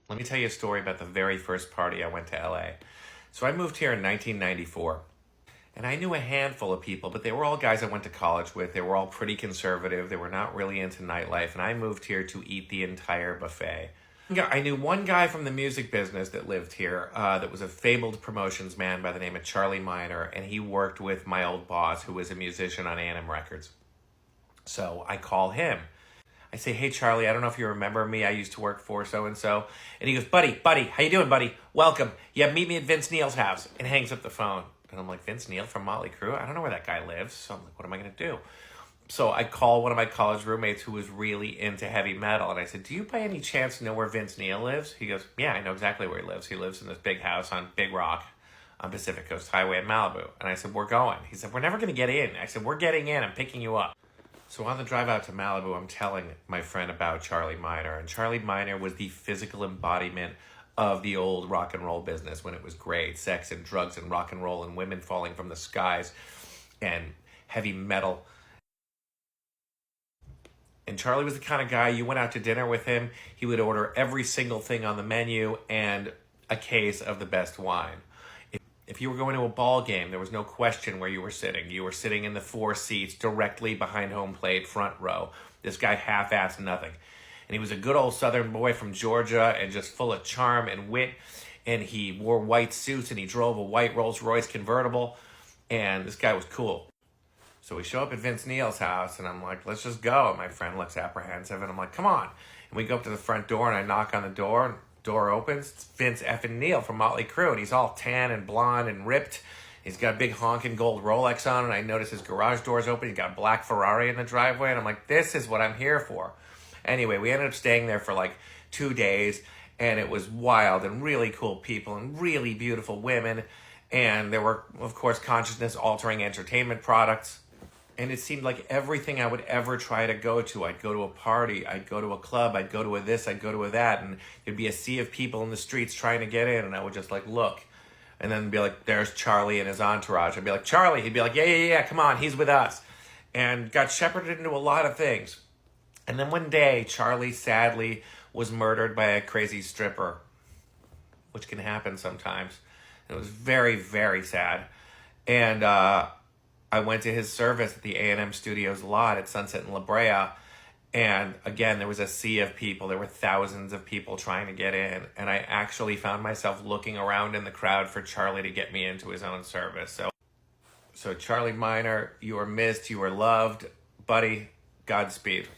Let me tell you a story about the very first party I went to LA. So I moved here in 1994, and I knew a handful of people, but they were all guys I went to college with. They were all pretty conservative. They were not really into nightlife, and I moved here to eat the entire buffet. Yeah, I knew one guy from the music business that lived here that was a fabled promotions man by the name of Charlie Miner, and he worked with my old boss, who was a musician on A&M Records. So I call him. I say, hey, Charlie, I don't know if you remember me. I used to work for so-and-so. And he goes, buddy, how you doing, buddy? Welcome. Yeah, meet me at Vince Neil's house. And hangs up the phone. And I'm like, Vince Neil from Motley Crue? I don't know where that guy lives. So I'm like, what am I going to do? So I call one of my college roommates who was really into heavy metal. And I said, do you by any chance know where Vince Neil lives? He goes, yeah, I know exactly where he lives. He lives in this big house on Big Rock on Pacific Coast Highway in Malibu. And I said, we're going. He said, we're never going to get in. I said, we're getting in. I'm picking you up. So on the drive out to Malibu, I'm telling my friend about Charlie Miner. And Charlie Miner was the physical embodiment of the old rock and roll business when it was great. Sex and drugs and rock and roll and women falling from the skies and heavy metal. And Charlie was the kind of guy, you went out to dinner with him, he would order every single thing on the menu and a case of the best wine. If you were going to a ball game, there was no question where you were sitting. You were sitting in the 4 seats directly behind home plate, front row. This guy half-assed nothing. And he was a good old Southern boy from Georgia and just full of charm and wit. And he wore white suits and he drove a white Rolls-Royce convertible. And this guy was cool. So we show up at Vince Neil's house and I'm like, let's just go. And my friend looks apprehensive and I'm like, come on. And we go up to the front door and I knock on the door and door opens. It's Vince effing Neil from Motley Crue, and he's all tan and blonde and ripped. He's got a big honking gold Rolex on, and I notice his garage door's open. He's got a black Ferrari in the driveway, and I'm like, this is what I'm here for. Anyway, we ended up staying there for like 2 days, and it was wild and really cool people and really beautiful women, and there were, of course, consciousness-altering entertainment products. And it seemed like everything I would ever try to go to. I'd go to a party, I'd go to a club, I'd go to a this, I'd go to a that, and there'd be a sea of people in the streets trying to get in, and I would just like look. And then be like, there's Charlie and his entourage. I'd be like, Charlie. He'd be like, yeah, come on, he's with us. And got shepherded into a lot of things. And then one day, Charlie sadly was murdered by a crazy stripper, which can happen sometimes. It was very, very sad. And I went to his service at the A&M Studios lot at Sunset and La Brea. And again, there was a sea of people. There were thousands of people trying to get in. And I actually found myself looking around in the crowd for Charlie to get me into his own service. So Charlie Miner, you are missed. You are loved. Buddy, Godspeed.